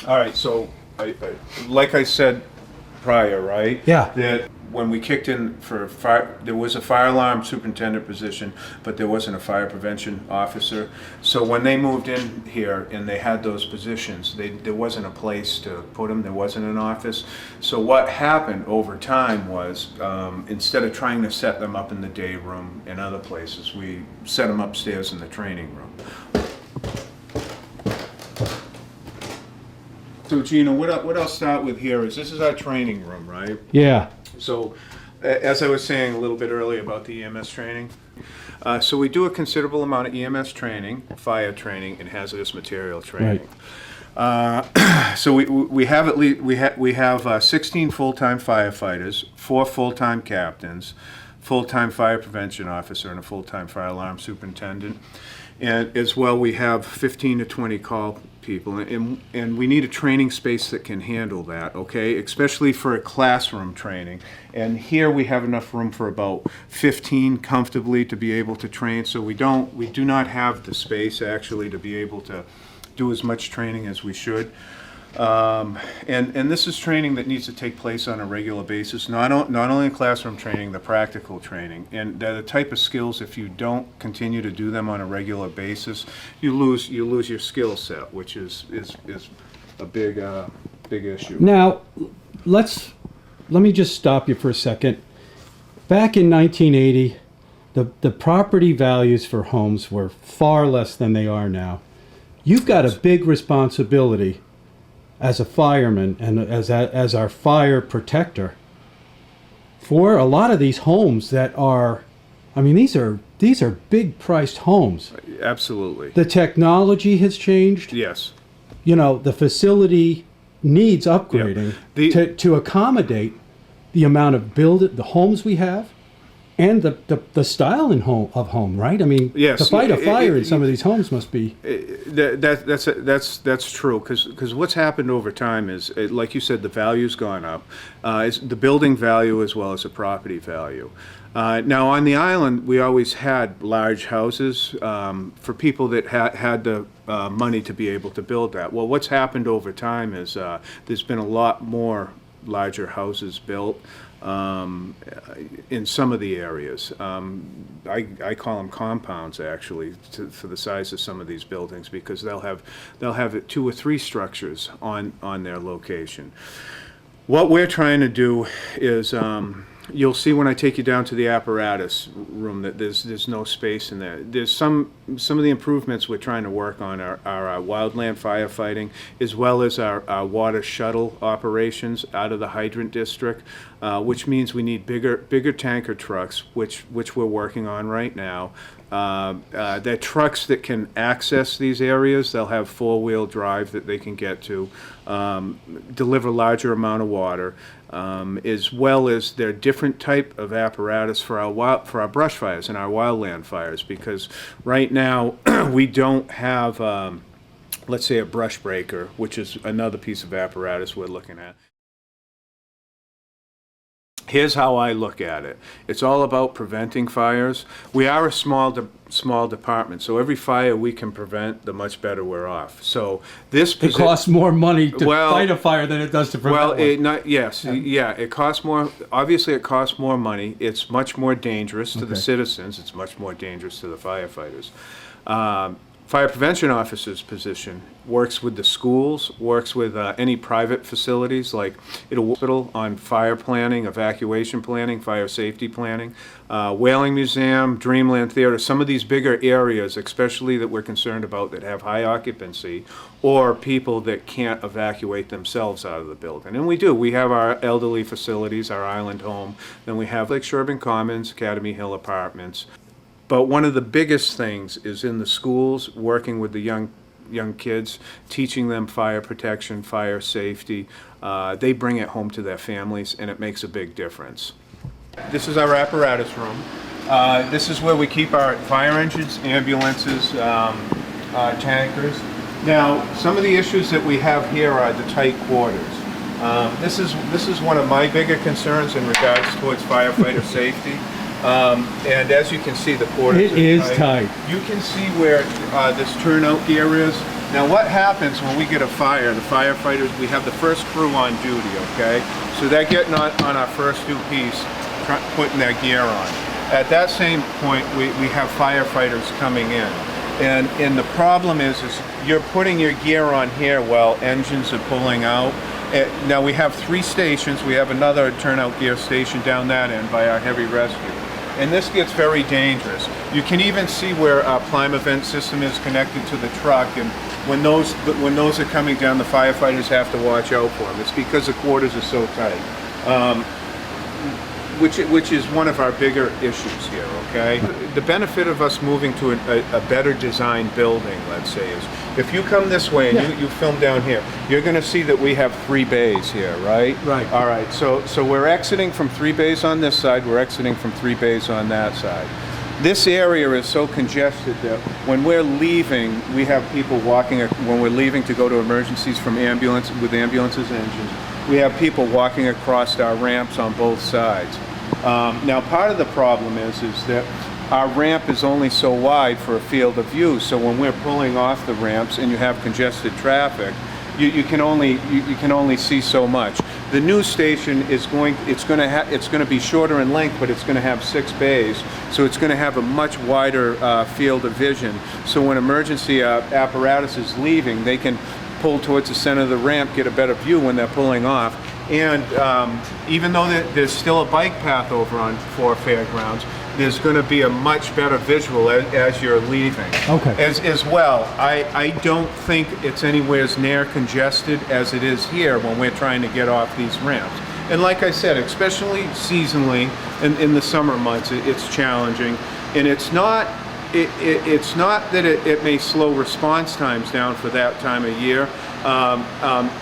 All right, so like I said prior, right? Yeah. That when we kicked in for fire, there was a fire alarm superintendent position, but there wasn't a fire prevention officer. So when they moved in here and they had those positions, there wasn't a place to put them, there wasn't an office. So what happened over time was, instead of trying to set them up in the day room and other places, we set them upstairs in the training room. So Gina, what I'll start with here is, this is our training room, right? Yeah. So, as I was saying a little bit earlier about the EMS training, so we do a considerable amount of EMS training, fire training, and hazardous material training. So we have at least we have 16 full-time firefighters, 4 full-time captains, full-time fire prevention officer, and a full-time fire alarm superintendent. And as well, we have 15 to 20 call people, and we need a training space that can handle that, okay? Especially for a classroom training. And here we have enough room for about 15 comfortably to be able to train, so we do not have the space actually to be able to do as much training as we should. And this is training that needs to take place on a regular basis, not only classroom training, the practical training. And they're the type of skills, if you don't continue to do them on a regular basis, you lose your skill set, which is a big issue. Now, let me just stop you for a second. Back in 1980, the property values for homes were far less than they are now. You've got a big responsibility as a fireman and as our fire protector for a lot of these homes that are, I mean, these are big priced homes. Absolutely. The technology has changed. Yes. You know, the facility needs upgrading to accommodate the amount of the homes we have and the style of home, right? I mean, yes, to fight a fire in some of these homes must be. That's true, because what's happened over time is, like you said, the value's gone up. It's the building value as well as the property value. Now on the island, we always had large houses for people that had the money to be able to build that. Well, what's happened over time is there's been a lot more larger houses built. In some of the areas. I call them compounds, actually, for the size of some of these buildings, because they'll have 2 or 3 structures on their location. What we're trying to do is, you'll see when I take you down to the apparatus room that there's no space in there. There's some of the improvements we're trying to work on are our wildland firefighting, as well as our water shuttle operations out of the hydrant district, which means we need bigger tanker trucks, which we're working on right now. They're trucks that can access these areas. They'll have 4-wheel drive that they can get to, deliver larger amount of water, as well as they're different type of apparatus for our brush fires and our wildland fires, because right now we don't have, let's say, a brush breaker, which is another piece of apparatus we're looking at. Here's how I look at it. It's all about preventing fires. We are a small department, so every fire we can prevent, the much better we're off. So this it costs more money to fight a fire than it does to prevent one. It costs more. Obviously, it costs more money. It's much more dangerous to the citizens. It's much more dangerous to the firefighters. Fire prevention officer's position works with the schools, works with any private facilities, like hospital on fire planning, evacuation planning, fire safety planning, Whaling Museum, Dreamland Theater, some of these bigger areas, especially that we're concerned about that have high occupancy, or people that can't evacuate themselves out of the building. And we do. We have our elderly facilities, our island home, then we have Lake Sherburne Commons, Academy Hill Apartments. But one of the biggest things is in the schools, working with the young kids, teaching them fire protection, fire safety. They bring it home to their families, and it makes a big difference. This is our apparatus room. This is where we keep our fire engines, ambulances, tankers. Now, some of the issues that we have here are the tight quarters. This is one of my bigger concerns in regards towards firefighter safety. And as you can see, the quarters is tight. You can see where this turnout gear is. Now what happens when we get a fire, the firefighters, we have the first crew on duty, okay? So they're getting on our first new piece, putting their gear on. At that same point, we have firefighters coming in. And the problem is you're putting your gear on here while engines are pulling out. Now we have 3 stations. We have another turnout gear station down that end by our heavy rescue. And this gets very dangerous. You can even see where our Plymouth vent system is connected to the truck, and when those are coming down, the firefighters have to watch out for them. It's because the quarters are so tight. Which is one of our bigger issues here, okay? The benefit of us moving to a better designed building, let's say, is if you come this way and you film down here, you're gonna see that we have 3 bays here, right? Right. All right, so we're exiting from 3 bays on this side, we're exiting from 3 bays on that side. This area is so congested that when we're leaving, we have people walking, when we're leaving to go to emergencies from with ambulances and engines, we have people walking across our ramps on both sides. Now part of the problem is that our ramp is only so wide for a field of view, so when we're pulling off the ramps and you have congested traffic, you can only see so much. The new station is going to be shorter in length, but it's going to have 6 bays, so it's going to have a much wider field of vision. So when emergency apparatus is leaving, they can pull towards the center of the ramp, get a better view when they're pulling off. And even though there's still a bike path over on 4 Fairgrounds, there's going to be a much better visual as you're leaving. Okay. As well, I don't think it's anywhere near congested as it is here when we're trying to get off these ramps. And like I said, especially seasonally in the summer months, it's challenging. And it's not that it may slow response times down for that time of year.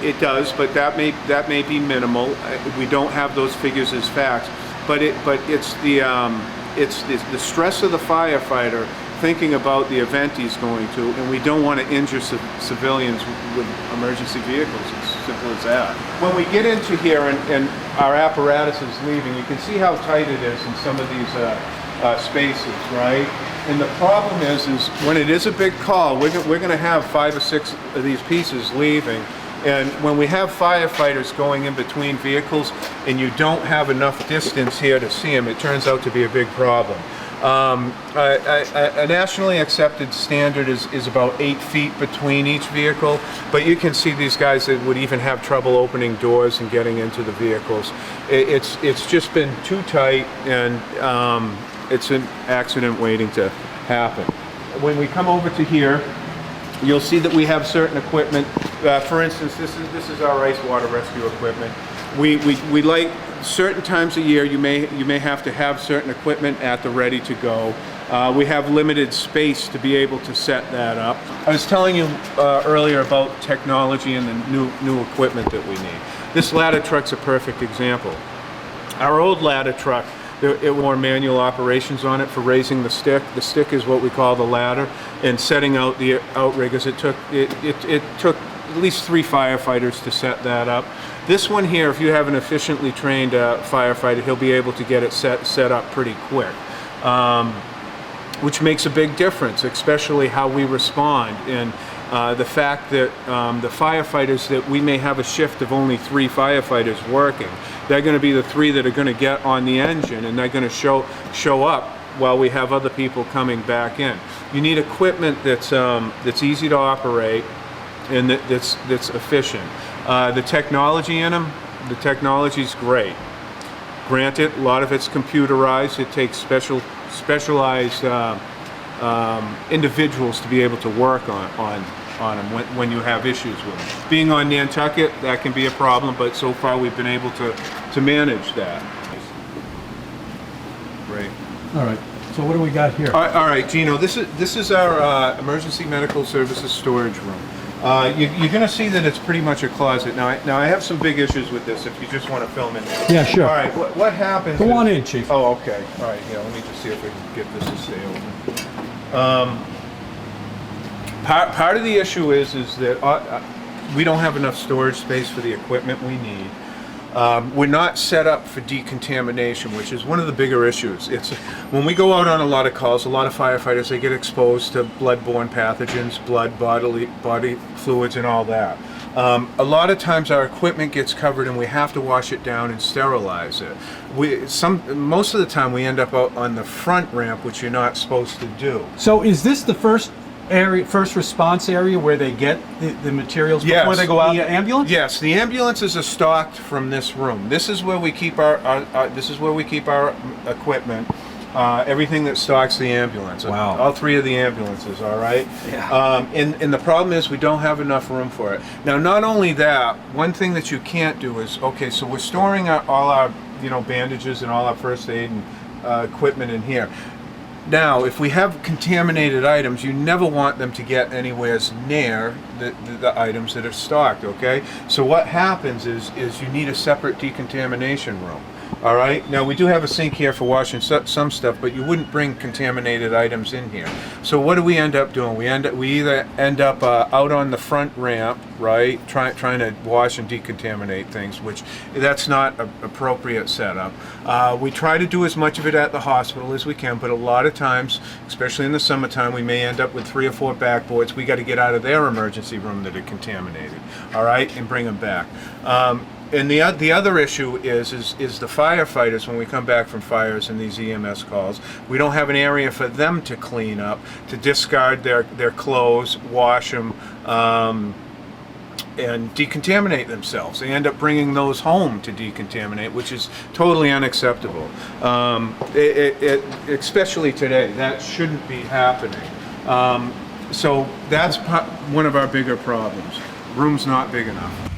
It does, but that may be minimal. We don't have those figures as facts, but it's the stress of the firefighter thinking about the event he's going to, and we don't want to injure civilians with emergency vehicles. It's simple as that. When we get into here and our apparatus is leaving, you can see how tight it is in some of these spaces, right? And the problem is when it is a big call, we're going to have 5 or 6 of these pieces leaving. And when we have firefighters going in between vehicles and you don't have enough distance here to see them, it turns out to be a big problem. A nationally accepted standard is about 8 feet between each vehicle, but you can see these guys that would even have trouble opening doors and getting into the vehicles. It's just been too tight, and it's an accident waiting to happen. When we come over to here, you'll see that we have certain equipment. For instance, this is our ice water rescue equipment. We like certain times a year you may have to have certain equipment at the ready to go. We have limited space to be able to set that up. I was telling you earlier about technology and the new equipment that we need. This ladder truck's a perfect example. Our old ladder truck, it wore manual operations on it for raising the stick. The stick is what we call the ladder, and setting out the outriggers. It took at least 3 firefighters to set that up. This one here, if you have an efficiently trained firefighter, he'll be able to get it set up pretty quick, which makes a big difference, especially how we respond. And the fact that the firefighters, that we may have a shift of only 3 firefighters working, they're going to be the 3 that are going to get on the engine, and they're going to show up while we have other people coming back in. You need equipment that's easy to operate and that's efficient. The technology in them, the technology's great. Granted, a lot of it's computerized. It takes specialized individuals to be able to work on them when you have issues with them. Being on Nantucket, that can be a problem, but so far we've been able to manage that. Great. All right. So what do we got here? All right, Gino. This is our emergency medical services storage room. You're going to see that it's pretty much a closet. Now I have some big issues with this. If you just want to film in there. Yeah, sure. All right. What happens? Go on in, Chief. Oh, okay. All right. Yeah. Let me just see if we can get this to stay open. Part of the issue is that we don't have enough storage space for the equipment we need. We're not set up for decontamination, which is one of the bigger issues. It's when we go out on a lot of calls, a lot of firefighters, they get exposed to blood-borne pathogens, body fluids, and all that. A lot of times our equipment gets covered and we have to wash it down and sterilize it. Most of the time we end up out on the front ramp, which you're not supposed to do. So is this the first response area where they get the materials before they go out? The ambulance? Yes, the ambulances are stocked from this room. This is where we keep our equipment. Everything that stocks the ambulance. Wow. All 3 of the ambulances, all right? Yeah. And the problem is we don't have enough room for it. Now, not only that, one thing that you can't do is, okay, so we're storing all our bandages and all our first aid and equipment in here. Now, if we have contaminated items, you never want them to get anywhere near the items that are stocked, okay? So what happens is you need a separate decontamination room. All right. Now we do have a sink here for washing some stuff, but you wouldn't bring contaminated items in here. So what do we end up doing? We either end up out on the front ramp, right, trying to wash and decontaminate things, which that's not an appropriate setup. We try to do as much of it at the hospital as we can, but a lot of times, especially in the summertime, we may end up with 3 or 4 backboards. We got to get out of their emergency room that are contaminated, all right, and bring them back. And the other issue is the firefighters, when we come back from fires and these EMS calls, we don't have an area for them to clean up, to discard their clothes, wash them, and decontaminate themselves. They end up bringing those home to decontaminate, which is totally unacceptable. Especially today, that shouldn't be happening. So that's one of our bigger problems. Room's not big enough.